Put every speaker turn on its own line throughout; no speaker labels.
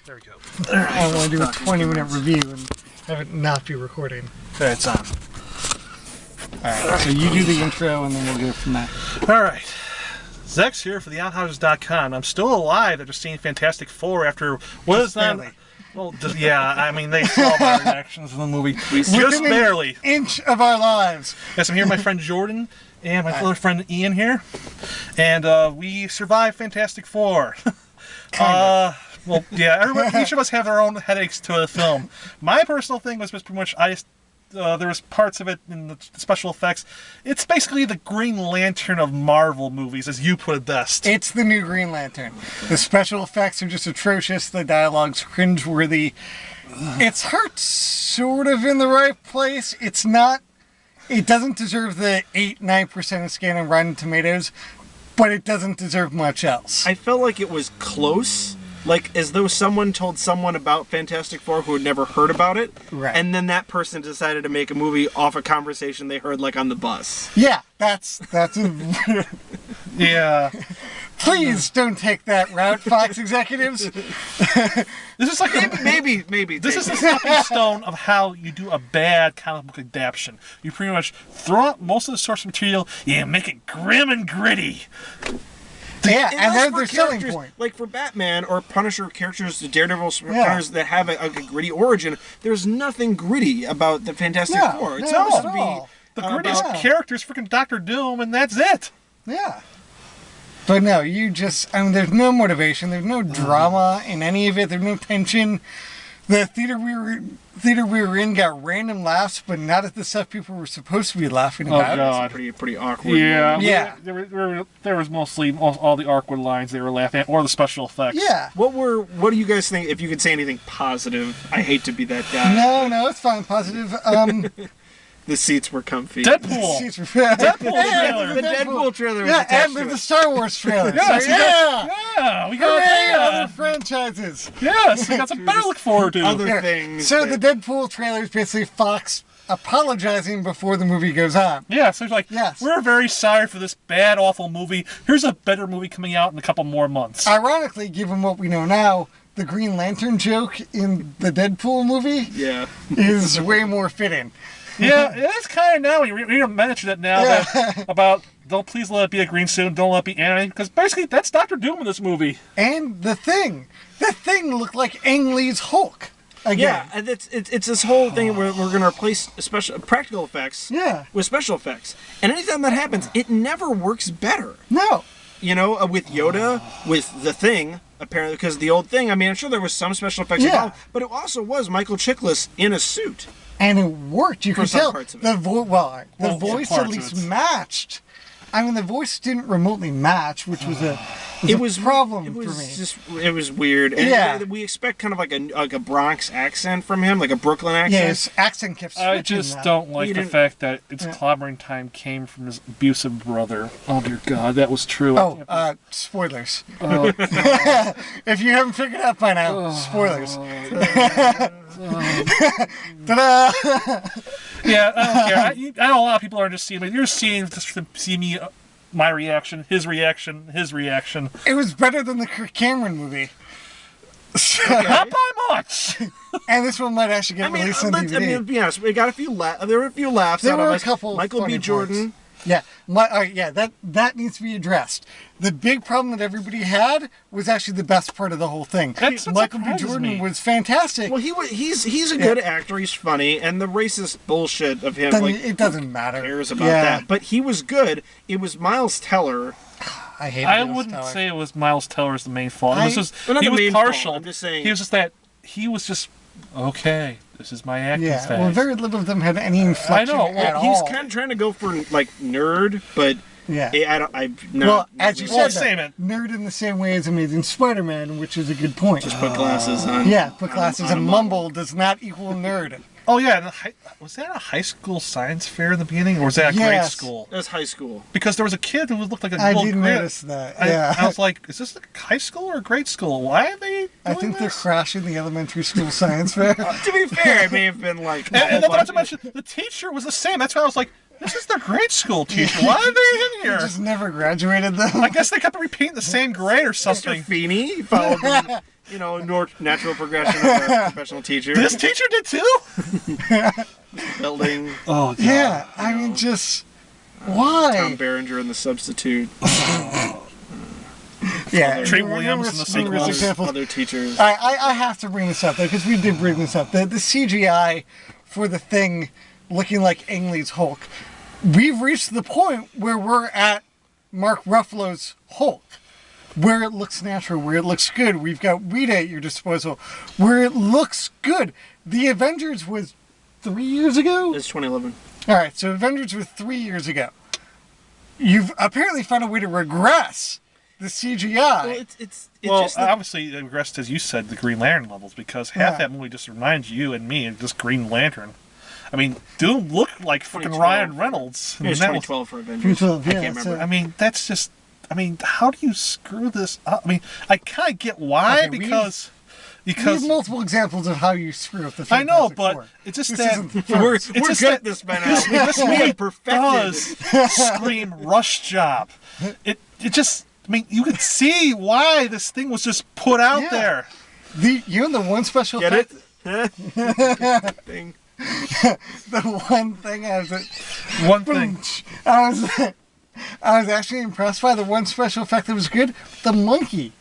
There we go.
I want to do a 20-minute review and have it not be recording.
Okay, it's on.
Alright, so you do the intro and then we'll go from there.
Alright. Zechs here for theonhouses.com. I'm still alive after seeing Fantastic Four after what is that? Well, yeah, I mean, they saw my reactions in the movie. Just barely.
An inch of our lives.
Yes, I'm here with my friend Jordan and my other friend Ian here. And we survived Fantastic Four. Well, yeah, each of us have our own headaches to the film. My personal thing was just pretty much, there was parts of it in the special effects. It's basically the Green Lantern of Marvel movies, as you put it best.
It's the new Green Lantern. The special effects are just atrocious. The dialogue's cringeworthy. Its heart's sort of in the right place. It's not. It doesn't deserve the 8-9% of scan on Rotten Tomatoes, but it doesn't deserve much else.
I felt like it was close. Like, as though someone told someone about Fantastic Four who had never heard about it,
right.
And then that person decided to make a movie off a conversation they heard, like, on the bus.
Yeah, that's
Yeah.
Please don't take that route, Fox executives.
This is like
maybe.
This is the stepping stone of how you do a bad comic book adaptation. You pretty much throw out most of the source material, you make it grim and gritty.
Yeah, and that's their selling point.
Like for Batman or Punisher characters, the Daredevil characters that have a gritty origin, there's nothing gritty about the Fantastic Four. It's supposed to be
the grittiest character is freaking Dr. Doom, and that's it.
Yeah. But no, there's no motivation, there's no drama in any of it, there's no tension. The theater we were in got random laughs, but not at the stuff people were supposed to be laughing about.
Oh, God.
Pretty awkward.
Yeah.
Yeah.
There was mostly all the awkward lines they were laughing at, or the special effects.
Yeah.
What do you guys think, if you could say anything positive? I hate to be that guy.
No, it's fine, positive.
The seats were comfy.
Deadpool trailer.
The Deadpool trailer was
and the Star Wars trailer.
Yeah, we got
other franchises.
Yes, we got some better to look forward to.
Other things.
So the Deadpool trailer is basically Fox apologizing before the movie goes on.
Yeah, so it's like,
yes.
We're very sorry for this bad, awful movie. Here's a better movie coming out in a couple more months.
Ironically, given what we know now, the Green Lantern joke in the Deadpool movie is way more fitting.
Yeah, it is kind of now. You mention it now about don't please let it be a green suit, don't let it be animated, because basically that's Dr. Doom in this movie.
And the Thing looked like Ang Lee's Hulk again.
Yeah, and it's this whole thing where we're going to replace practical effects with special effects, and anytime that happens, it never works better.
No.
You know, with Yoda, with the Thing, apparently, because the old Thing, I mean, I'm sure there was some special effects involved, but it also was Michael Chiklis in a suit.
And it worked. You could tell the voice at least matched. I mean, the voice didn't remotely match, which was a problem for me.
It was weird. And we expect kind of like a Bronx accent from him, like a Brooklyn accent.
Yeah, his accent kept switching.
I just don't like the fact that its clobbering time came from his abusive brother. Oh, dear God, that was true.
Oh, spoilers. If you haven't figured it out by now, spoilers. Ta-da!
Yeah, I don't care. I know a lot of people are just seeing me. You're seeing just to see me, my reaction, his reaction, his reaction.
It was better than the Kirk Cameron movie.
Not by much.
And this one might actually get released on DVD.
I mean, to be honest, we got a few there were a few laughs.
There were a couple.
Michael B. Jordan.
Points. Yeah, that needs to be addressed. The big problem that everybody had was actually the best part of the whole thing. Michael B. Jordan was fantastic.
Well, he's a good actor. He's funny, and the racist bullshit of him,
it doesn't matter.
Who cares about that? But he was good. It was Miles Teller.
I wouldn't say it was Miles Teller's the main fault. He was partial.
I'm just saying.
He was just okay. This is my acting phase.
Well, very little of them had any inflection at all.
He was kind of trying to go for like nerd, but
as you said, nerd in the same way as Amazing Spider-Man, which is a good point.
Just put glasses on.
Yeah, put glasses and mumble does not equal nerd.
Oh yeah, was that a high school science fair in the beginning, or was that a grade school?
That was high school.
Because there was a kid who looked like a
little kid. I did notice that.
I was like, is this like high school or grade school? Why are they?
I think they're crashing the elementary school science fair.
To be fair, it may have been like.
And not to mention, the teacher was the same. That's why I was like, this is their grade school teacher. Why are they in here?
Just never graduated, though.
I guess they kept repeating the same grade or something.
Mr. Feeney followed them. natural progression of a professional teacher.
This teacher did too?
Building.
Oh, God.
Yeah, I mean, just why?
Tom Berenger and the Substitute.
Yeah,
Trey Williams and the sequels.
Other teachers.
I have to bring this up though, because we did bring this up. The CGI for the Thing looking like Ang Lee's Hulk. We've reached the point where we're at Mark Ruffalo's Hulk, where it looks natural, where it looks good. We've got Rita at your disposal, where it looks good. The Avengers was 3 years ago?
It's 2011.
All right, so Avengers was 3 years ago. You've apparently found a way to regress the CGI.
Well,
obviously, it regressed, as you said, the Green Lantern levels, because half that movie just reminds you and me of just Green Lantern. I mean, Doom looked like fucking Ryan Reynolds.
It was 2012 for Avengers.
2012, yeah,
I can't remember.
I mean, that's just... I mean, how do you screw this up? I mean, I kind of get why,
Okay,
because
We have multiple examples of how you screw up the
I know,
Fantastic
but
Four.
it's just
This
that
isn't the first.
We're
it's
good
just
at this by now.
this
We
movie
have perfected.
does scream rush job. It just... I mean, you could see why this thing was just put out
Yeah.
there.
You know the one special
Get
effect,
it? Thing.
the one thing I was
One thing.
I was actually impressed by the one special effect that was good. The monkey.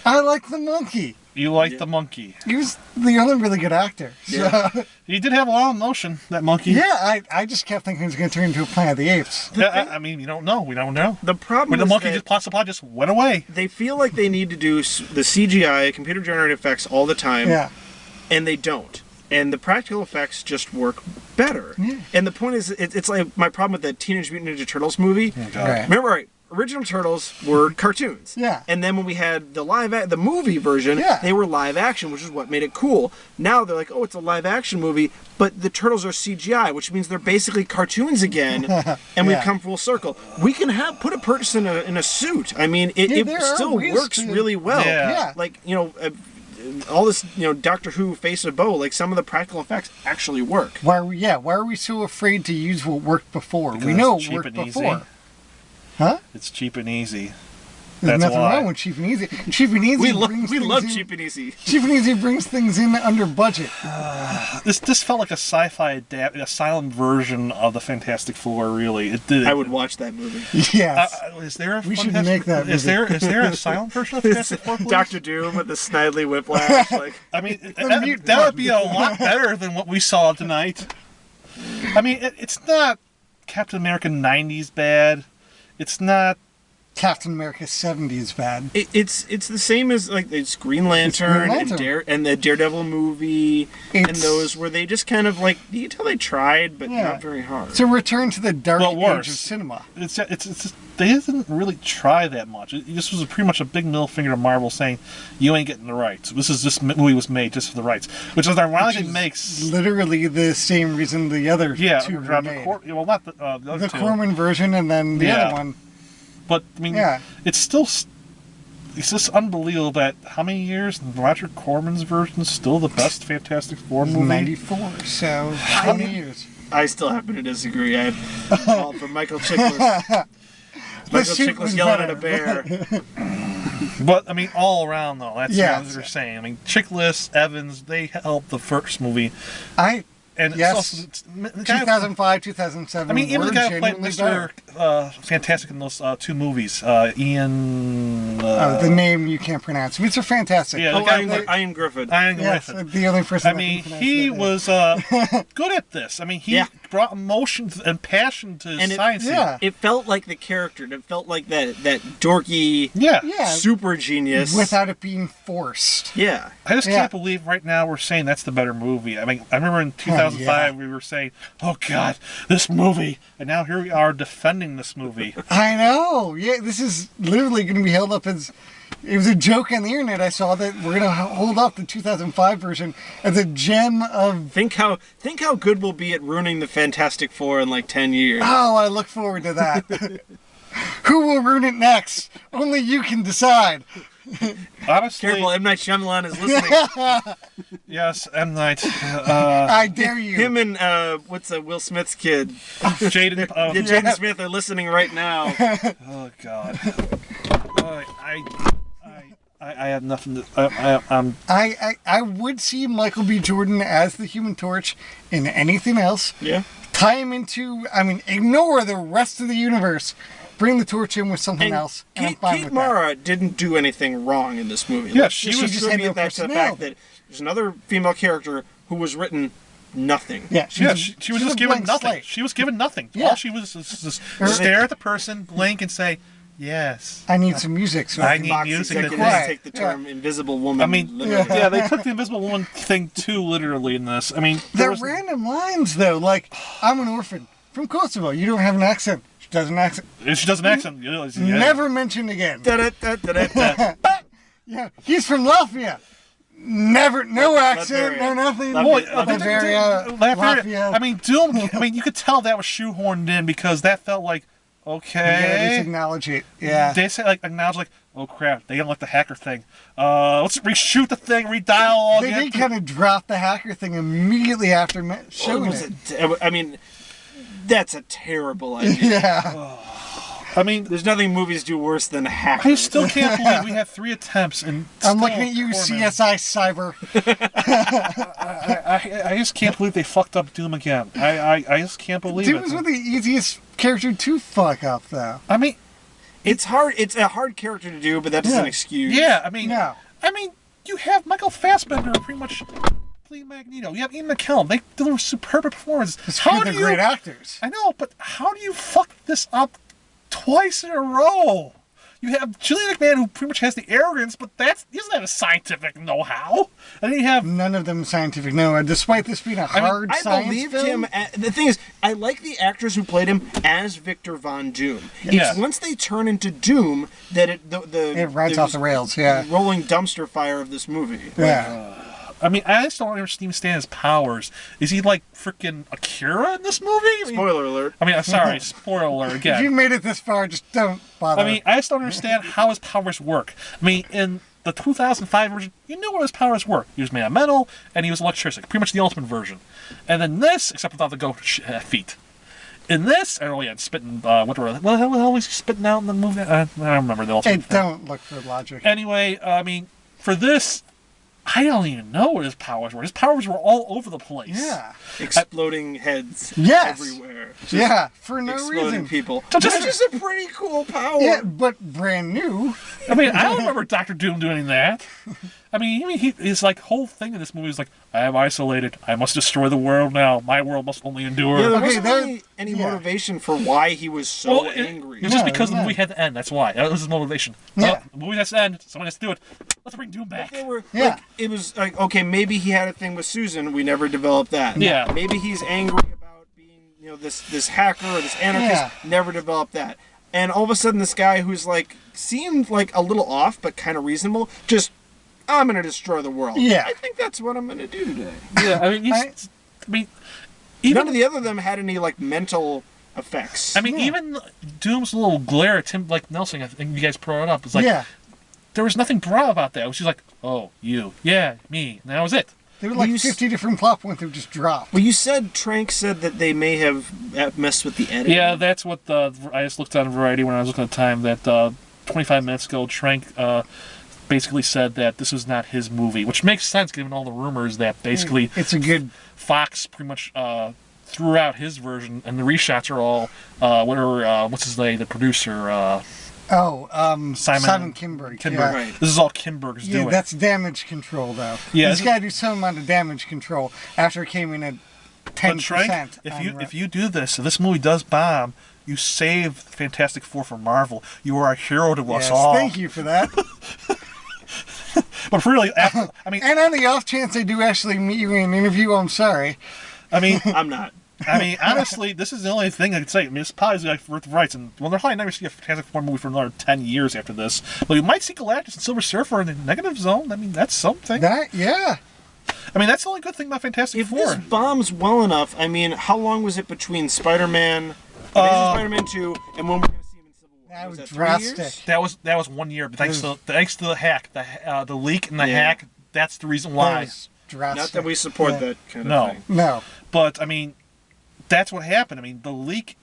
I like the monkey.
You like the monkey.
He was the only really good actor.
Yeah.
So,
He did have a lot of emotion, that monkey.
yeah, I just kept thinking he was going to turn into a Planet of the Apes.
Yeah, I mean, you don't know. We don't know.
The problem
When the
is
monkey
that
possibly just went away.
they feel like they need to do the CGI, computer-generated effects, all the time,
Yeah.
and they don't. And the practical effects just work better.
Yeah.
And the point is, it's like my problem with the Teenage Mutant Ninja Turtles movie.
Oh, God.
Right.
Remember, right? Original Turtles were cartoons.
Yeah.
And then when we had the movie version,
Yeah.
they were live action, which is what made it cool. Now they're like, oh, it's a live action movie, but the Turtles are CGI, which means they're basically cartoons again, and we've
Yeah.
come full circle. We can put a person in a suit. I mean,
Yeah,
it
there are
still
ways
works
to-
really well.
Yeah.
Yeah.
Like, all this, Doctor Who Face of Bo, like some of the practical effects actually work.
Why are we so afraid to use what worked before? We
Because
know
it's
it
cheap
worked
and easy.
before. Huh?
It's cheap and easy.
There's
That's
nothing
why.
wrong with Cheap and Easy. Cheap and Easy
We
brings things
love
in-
cheap and easy.
Cheap and Easy brings things in under budget.
This felt like a sci-fi a silent version of the Fantastic Four. Really, it did.
I would watch that movie.
Yes.
Is there a
We should
Fantastic-
make that
Is
movie.
there a silent version of Fantastic Four? Please?
Doctor Doom with the snidely whiplash. Like,
I mean,
mute
that would be a lot better than what we saw tonight. I mean, it's not Captain America 90s bad. It's not.
Captain America 70 bad.
it's the same as like it's Green Lantern,
Lantern.
and the Daredevil movie and
It's-
those where they just kind of like you can tell they tried but
Yeah.
not very hard.
It's a return to the dark
Well,
age
worse.
of cinema.
It's they didn't really try that much. This was pretty much a big middle finger to Marvel saying, "You ain't getting the rights. This movie was made just for the rights," which is ironically
Which is
makes
literally the same reason the other two were made.
well, not the other
The
two.
Corman version and then the
Yeah.
other one.
But I mean,
Yeah.
it's still. It's just unbelievable that how many years Roger Corman's version is still the best Fantastic Four movie.
94. So how many years?
I still happen to disagree. I had call for Michael Chiklis. Michael
suit
Chiklis
was
yelling at a
better.
bear.
But I mean, all around though, that's
Yeah.
what we're saying. I mean, Chiklis, Evans, they helped the first movie, and
Yes.
it's also, the guy-
2005, 2007.
I mean, even
were
the guy who played
genuinely
Mr.
better.
Fantastic in those two movies, Ian.
The name you can't pronounce. Mr. Fantastic.
Yeah, the
Oh,
guy
Ian Griffith.
Ian
Yes,
Griffith.
the only person
I
that
mean,
can pronounce
he
that name.
was good at this. I mean, he
Yeah.
brought emotion and passion to
And
science.
yeah.
It felt like the character. It felt like that dorky,
Yeah.
Yeah.
super genius.
Without it being forced.
Yeah.
I just
Yeah.
can't believe right now we're saying that's the better movie. I mean, I remember in 2005 we were saying, "Oh God, this movie," and now here we are defending this movie.
I know. Yeah, this is literally going to be held up as. It was a joke on the internet. I saw that we're going to hold up the 2005 version as a gem of.
Think how good we'll be at ruining the Fantastic Four in like 10 years.
Oh, I look forward to that. Who will ruin it next? Only you can decide.
Honestly,
Careful, M. Night Shyamalan is listening.
yes, M Night,
I dare you.
Him and what's Will Smith's kid?
Jaden.
Yeah, Jaden Smith are listening right now.
Oh God. I have nothing to.
I would see Michael B. Jordan as the Human Torch in anything else.
Yeah.
Tie him into, ignore the rest of the universe. Bring the Torch in with something else. And I'm fine
Kate
with
Mara didn't do anything wrong in this movie.
Yeah, she
just
had no
that to the fact that there's another female character who was written nothing.
Yeah,
She was just given nothing.
Slate.
She was given nothing.
Yeah.
All she was just stare at the person, blink, and say, "Yes."
I need some music. So
I
can
need
Fox
music.
executives
Right.
take the term "invisible woman."
I mean,
literally.
yeah, they took the Invisible Woman thing too literally in this. I mean,
They're random lines, though. Like, I'm an orphan from Kosovo. You don't have an accent. She does an accent.
she does an accent. Yeah.
Never mentioned again.
Da-da-da-da-da-da.
Yeah, he's from Latvia. Never, no accent, no nothing.
Latvia. I mean, Doom. I mean, you could tell that was shoehorned in because that felt like,
Yeah, just
okay.
acknowledge it. Yeah.
They say acknowledge oh crap, they don't like the hacker thing. Let's reshoot the thing, redial
They
again.
did kind of drop the hacker thing immediately after showing it.
I mean, that's a terrible idea.
Yeah.
I mean,
There's nothing movies do worse than hackers.
I still can't believe we had 3 attempts and.
I'm
still
looking at you,
poor man.
CSI Cyber.
I just can't believe they fucked up Doom again. I just can't believe
Doom
it.
was one of the easiest character to fuck up, though.
I mean,
It's hard. It's a hard character to do, but that doesn't
Yeah.
excuse.
yeah. I mean,
No.
you have Michael Fassbender pretty much play Magneto. You have Ian McKellen. They deliver superb performances.
They're great actors.
I know, but how do you fuck this up twice in a row? You have Gillian McMahon, who pretty much has the arrogance, but he doesn't have a scientific know-how. And then you have
None of them scientific. No, despite this being a hard
I
science
believed
film.
him. The thing is, I like the actors who played him as Victor Von Doom.
Yeah.
It's once they turn into Doom that it
rides off the rails, yeah.
rolling dumpster fire of this movie.
Yeah.
I mean, I just don't understand his powers. Is he like freaking Akira in this movie?
Spoiler alert.
I mean, I'm sorry, spoiler alert
If you
again.
made it this far, just don't bother.
I mean, I just don't understand how his powers work. I mean, in the 2005 version, you knew what his powers were. He was made of metal, and he was electricity. Pretty much the ultimate version. And then this, except without the goat feet. In this, spitting, what the hell was he spitting out in the movie? I don't remember the ultimate thing.
don't look for logic.
Anyway, I mean, for this, I don't even know what his powers were. His powers were all over the place.
Yeah.
Exploding heads
Yes.
everywhere. Just
Yeah, for no
exploding
reason.
people.
So
That's
just-
just a pretty cool power.
Yeah, but brand new.
I mean, I don't remember Doctor Doom doing that. I mean, his whole thing in this movie is like, I am isolated. I must destroy the world now. My world must only endure.
Yeah, there
Okay,
wasn't
there-
really any
yeah.
motivation for why he was so
Well,
angry.
It was just
No,
because the
no.
movie had to end. That's why. That was his motivation.
Yeah.
The movie has to end. Someone has to do it. Let's bring Doom back.
They were,
Yeah.
like, it was like, okay, maybe he had a thing with Susan. We never developed that.
Yeah.
Maybe he's angry about being, this hacker or this anarchist.
Yeah.
Never developed that. And all of a sudden, this guy who's seemed like a little off, but kind of reasonable, just, I'm going to destroy the world.
Yeah.
I think that's what I'm going to do today.
Yeah, I mean,
None
even
of the other of them had any, mental effects.
I mean, even Doom's little glare at Tim, Nelson, I think you guys brought it up. It's like,
Yeah.
there was nothing broad about that. It was just like, oh, you. Yeah, me. And that was it.
There were like
You
50 different plot points that were just dropped.
Well, Trank said that they may have messed with the editing.
Yeah, that's what I just looked on Variety when I was looking at the time, that 25 minutes ago, Trank basically said that this was not his movie, which makes sense given all the rumors that basically
It's a good.
Fox pretty much threw out his version, and the reshots are all, what's his name, the producer,
Simon Kinberg.
Kinberg.
Yeah.
Right.
This is all Kinberg's
Yeah,
doing.
that's damage control, though.
Yeah,
He's
this-
got to do some amount of damage control after it came in at 10%.
But Trank, if you do this, if this movie does bomb, you save Fantastic Four for Marvel. You are a hero to us
Yes,
all.
thank you for that.
But really, I mean,
And on the off chance they do actually meet you in an interview, I'm sorry.
I'm not.
Honestly, this is the only thing I could say. I mean, it's probably worth the rights, and they're probably never see a Fantastic Four movie for another 10 years after this. But you might see Galactus and Silver Surfer in the negative zone. I mean, that's something.
Yeah.
I mean, that's the only good thing about Fantastic
If
Four.
this bombs well enough, I mean, how long was it between Spider-Man, Spider-Man 2, and when we're going to see him in Civil War?
That was
that 3
drastic.
years?
That was 1 year, but thanks to the hack, the leak and the
Yeah.
hack. That's the reason
That
why.
was drastic.
Not that we support
Yeah.
that kind
No.
of thing.
No.
But I mean, that's what happened. I mean, the leak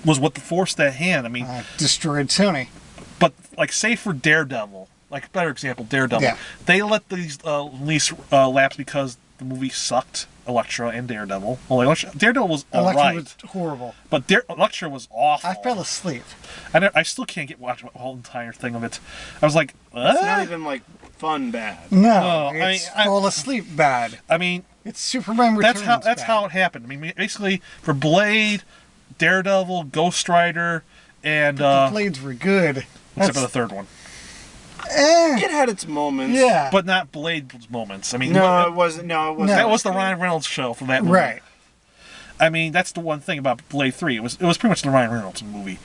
was what forced that hand. I mean,
Destroyed Sony.
but say for Daredevil, like better example, Daredevil.
Yeah.
They let these lease lapse because the movie sucked. Elektra and Daredevil. Well, Daredevil was alright.
was horrible.
But Elektra was awful.
I fell asleep.
I still can't watch the whole entire thing of it. I was like,
it's not even like fun bad.
No, it's fall asleep bad.
I mean,
it's Superman Returns.
That's how it happened. I mean, basically for Blade, Daredevil, Ghost Rider, and
the Blades were good.
Except for the third one.
It had its moments.
Yeah.
But not Blade's moments. I mean,
no, it wasn't. No, it wasn't.
That was the Ryan Reynolds show from that movie.
Right.
I mean, that's the one thing about Blade 3. It was pretty much the Ryan Reynolds movie.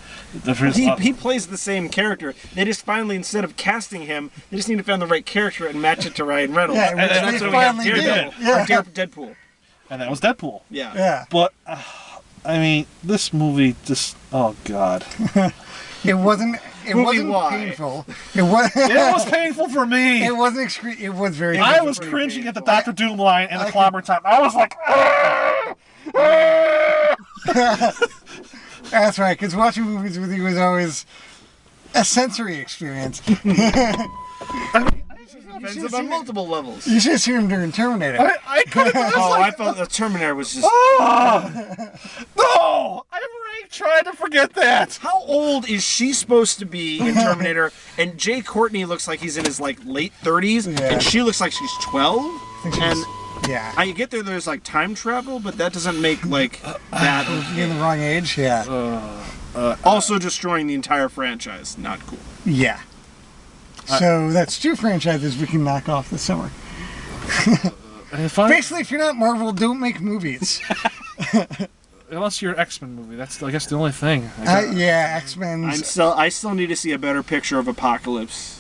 He plays the same character. They just finally, instead of casting him, they just need to find the right character and match it to Ryan Reynolds.
Yeah,
and that's what we got Deadpool.
And that was Deadpool.
Yeah.
Yeah.
But, I mean, this movie just... Oh, God.
It wasn't painful. It was
painful for me.
It wasn't It was very.
I was cringing at the Dr. Doom line and the clobber time. I was like,
That's right, because watching movies with you was always a sensory experience.
Offensive on multiple levels.
You should have seen him during Terminator.
I couldn't.
I felt the Terminator was just.
No! I've already tried to forget that.
How old is she supposed to be in Terminator? And Jay Courtney looks like he's in his like late 30s, and she looks like she's 12.
Yeah.
I get there's like time travel, but that doesn't make like that.
In the wrong age, yeah.
Also destroying the entire franchise. Not cool.
Yeah. So that's 2 franchises we can knock off this summer. Basically, if you're not Marvel, don't make movies.
Unless you're an X-Men movie, that's I guess the only thing.
Yeah, X-Men.
I still need to see a better picture of Apocalypse.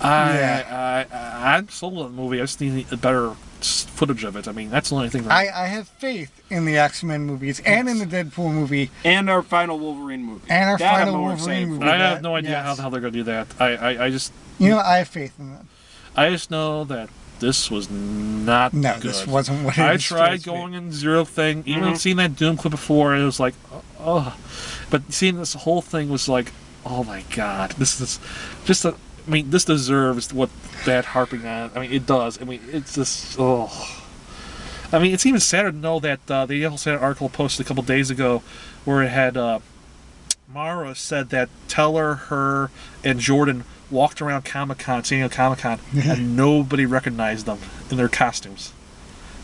I'm sold on the movie. I just need a better footage of it. I mean, that's the only thing.
I have faith in the X-Men movies and in the Deadpool movie
and our final Wolverine movie.
And our final Wolverine movie.
I have no idea how they're going to do that. I just
I have faith in them.
I just know that this was not good.
This wasn't what
I tried going in zero thing. Even seeing that Doom clip before, it was like, oh. But seeing this whole thing was like, oh my god, this is just a. I mean, this deserves what that harping on. I mean, it does. I mean, it's just, oh. I mean, it's even sadder to know that the also had an article posted a couple days ago where it had Mara said that Teller, her, and Jordan walked around Comic-Con, San Diego Comic-Con, and nobody recognized them in their costumes.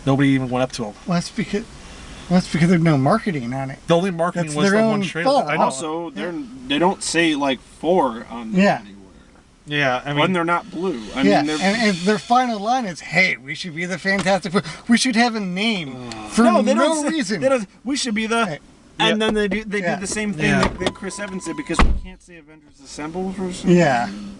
Nobody even went up to them.
Well, that's because there's no marketing on it.
The only marketing was the one trailer. I know.
Also, they don't say like 4 on anywhere.
Yeah, I mean,
when they're not blue. I mean,
and their final line is, "Hey, we should be the Fantastic Four. We should have a name for no reason.
We should be the." And then they do the same thing that Chris Evans did because we can't say Avengers Assemble for some reason.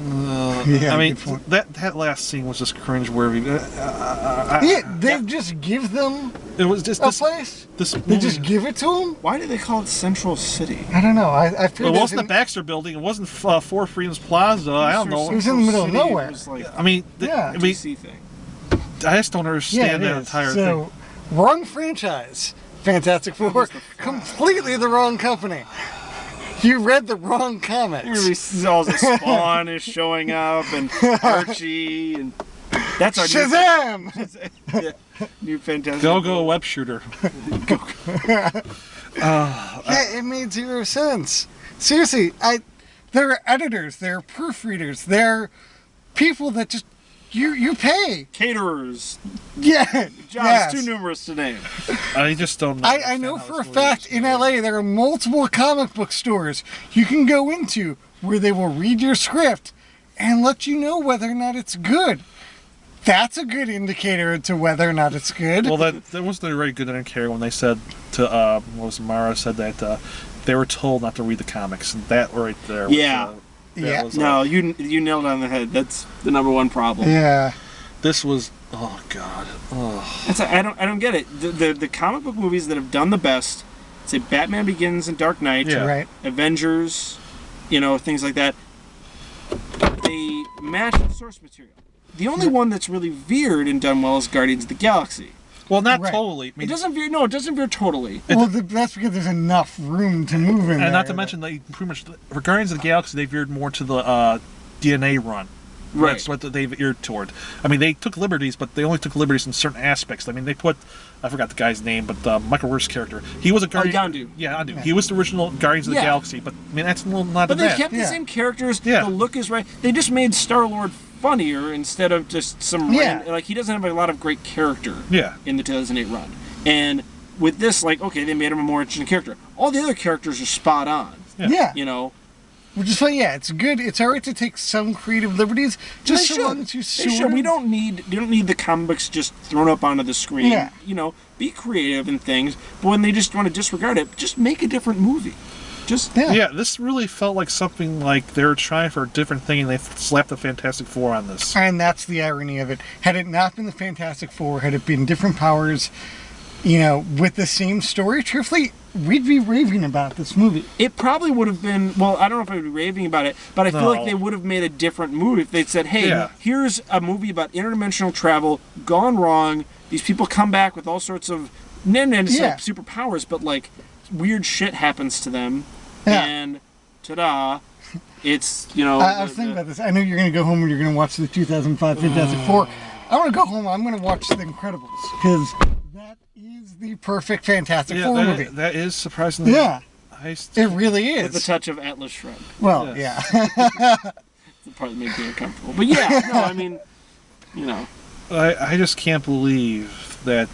I mean, that last scene was just cringe-worthy.
They just give them
it was just
a place. They just give it to them.
Why do they call it Central City?
I don't know. I feel
it wasn't the Baxter Building. It wasn't Four Freedoms Plaza. I don't know.
It was in the middle of nowhere.
It was like
I mean,
DC thing.
I just don't understand that entire thing.
Wrong franchise. Fantastic Four. Completely the wrong company. You read the wrong comics.
All the Spawn is showing up, and Archie, and that's our
Shazam!
New Fantastic.
Go web shooter.
It made 0 sense. Seriously, they're editors, they're proofreaders, they're people that just you pay.
Caterers.
Yeah.
Jobs too numerous to name.
I just don't know.
I know for a fact in LA there are multiple comic book stores you can go into where they will read your script and let you know whether or not it's good. That's a good indicator to whether or not it's good.
Well, that wasn't very good indicator when they said to Mara said that they were told not to read the comics, and that right there. Was,
no, you nailed it on the head. That's the number one problem.
Yeah.
This was god.
I don't get it. The comic book movies that have done the best, say Batman Begins and Dark Knight,
right.
Avengers, things like that. They match the source material. The only one that's really veered and done well is Guardians of the Galaxy.
Well, not totally. I mean,
it doesn't veer. No, it doesn't veer totally.
Well, that's because there's enough room to move in there.
And not to mention, they pretty much for Guardians of the Galaxy, they veered more to the DNA run.
Right.
That's what they've veered toward. I mean, they took liberties, but they only took liberties in certain aspects. I mean, they put, I forgot the guy's name, but Michael Rourke's character, he was a guardian.
Yondu.
Yeah, Yondu. He was the original Guardians of the Galaxy, but I mean, that's a little not
But they
bad.
kept the same characters.
Yeah.
The look is right. They just made Star-Lord funnier instead of just some like he doesn't have a lot of great character in the 2008 run. And with this, like, okay, they made him a more interesting character. All the other characters are spot on.
Yeah.
You know?
Which is fine, yeah, it's good. It's alright to take some creative liberties, just so long as you sort of...
You don't need the comic books just thrown up onto the screen.
Yeah.
You know, be creative in things, but when they just want to disregard it, just make a different movie. Just
yeah, this really felt like something like they were trying for a different thing, and they slapped the Fantastic Four on this.
And that's the irony of it. Had it not been the Fantastic Four, had it been different powers, you know, with the same story, truthfully, we'd be raving about this movie.
It probably would have been, well, I don't know if I would be raving about it, but I feel like they would have made a different movie if they'd said, hey, here's a movie about interdimensional travel gone wrong. These people come back with all sorts of, not superpowers, but like weird shit happens to them.
Yeah.
And ta-da, it's, you know...
I was thinking about this. I know you're going to go home and you're going to watch the 2005 Fantastic Four. I want to go home, I'm going to watch The Incredibles, because that is the perfect Fantastic Four movie.
That is surprisingly...
Yeah. It really is.
With a touch of Atlas Shrugged.
Well, yeah.
The part that made me uncomfortable. But yeah, no, I mean, you know.
I just can't believe that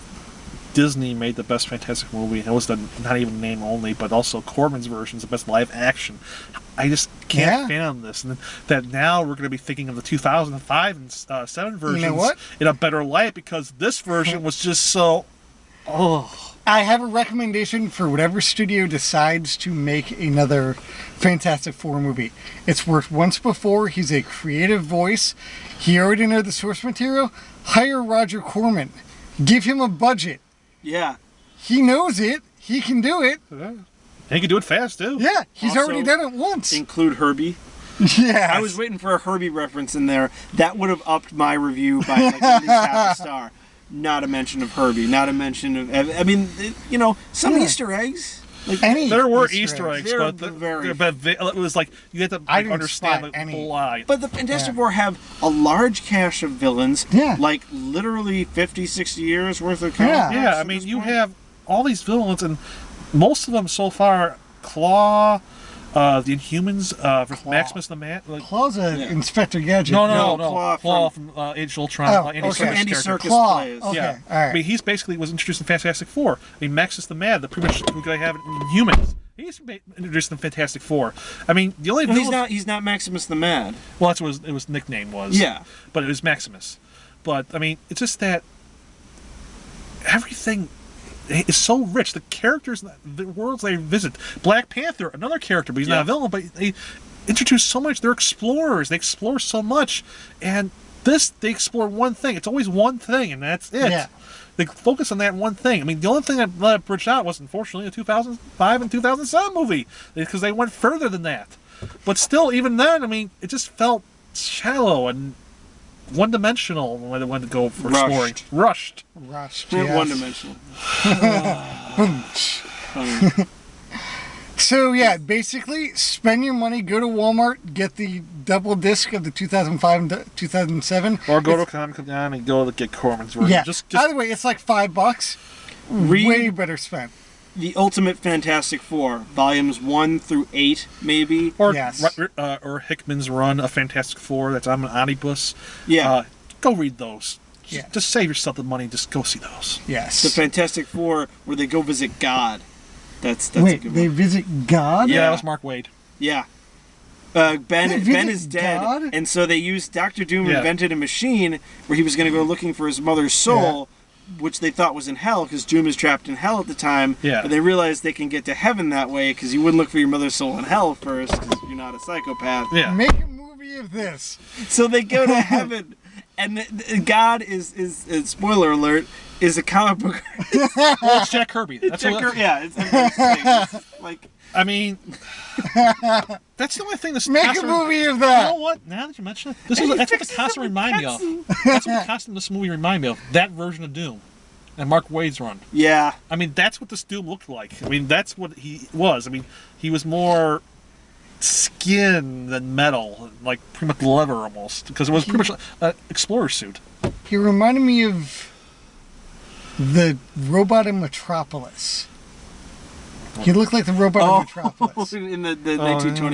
Disney made the best Fantastic movie. It was not even name only, but also Corman's version is the best live action. I just can't fathom this. And that now we're going to be thinking of the 2005 and 7 versions in a better light because this version was just so...
I have a recommendation for whatever studio decides to make another Fantastic Four movie. It's worked once before. He's a creative voice. He already knows the source material. Hire Roger Corman. Give him a budget.
Yeah.
He knows it. He can do it.
And he can do it fast, too.
Yeah, he's
Also,
already done it once.
Include Herbie.
Yeah.
I was waiting for a Herbie reference in there. That would have upped my review by like at least half a star. Not a mention of Herbie. Not a mention of... I mean, you know, some Easter eggs. Like,
there were Easter eggs, but
it
was like you had to understand the whole.
But the Fantastic Four have a large cache of villains, like literally 50, 60 years worth of comic books.
Yeah, I mean, you have all these villains, and most of them so far, Claw, the Inhumans, Maximus the Man.
Claw's Inspector Gadget.
No, Claw from Age of Ultron.
Andy Serkis plays.
Okay,
yeah.
all right.
I mean, he's basically was introduced in Fantastic Four. I mean, Maximus the Mad, the pretty much who I have in Inhumans. He's introduced in Fantastic Four. I mean, the only
he's not Maximus the Mad.
Well, that's what his nickname was.
Yeah,
but it was Maximus. But I mean, it's just that everything is so rich. The characters, the worlds they visit. Black Panther, another character, but he's not a villain. But they introduce so much. They're explorers. They explore so much, and they explore one thing. It's always one thing, and that's it.
Yeah.
They focus on that one thing. I mean, the only thing that let it bridge out was, unfortunately, a 2005 and 2007 movie, because they went further than that. But still, even then, I mean, it just felt shallow and one-dimensional when they wanted to go for exploring. Rushed.
Yes.
One-dimensional.
So, yeah, basically, spend your money, go to Walmart, get the double disc of the 2005 and 2007.
Or go to Comic-Con and go to get Corman's version.
Yeah.
Just
Either way, it's like $5. Way better spent.
The Ultimate Fantastic Four, volumes 1 through 8, maybe.
Or Hickman's run of Fantastic Four that's on an omnibus.
Yeah.
Go read those. Just save yourself the money. Just go see those.
Yes.
The Fantastic Four, where they go visit God. That's
Wait,
a good
they
one.
visit God?
Yeah, that was Mark Waid.
Yeah. Ben is dead,
God?
and so they used Dr. Doom invented a machine where he was going to go looking for his mother's soul, which they thought was in hell because Doom is trapped in hell at the time.
Yeah.
But they realized they can get to heaven that way because you wouldn't look for your mother's soul in hell first because you're not a psychopath.
Yeah.
Make a movie of this.
So they go to heaven, and God is spoiler alert, is a comic book.
Well, it's Jack Kirby. That's
It's like.
I mean, that's the only thing that's...
Make a movie of that!
You know what? Now that you mention it, that's what the costume reminded me of. That's what the costume this movie reminded me of. That version of Doom. And Mark Waid's run.
Yeah.
I mean, that's what this Doom looked like. I mean, that's what he was. I mean, he was more skin than metal, like pretty much leather almost, because it was pretty much an explorer suit.
He reminded me of the robot in Metropolis. He looked like the robot in Metropolis.
In the 1920s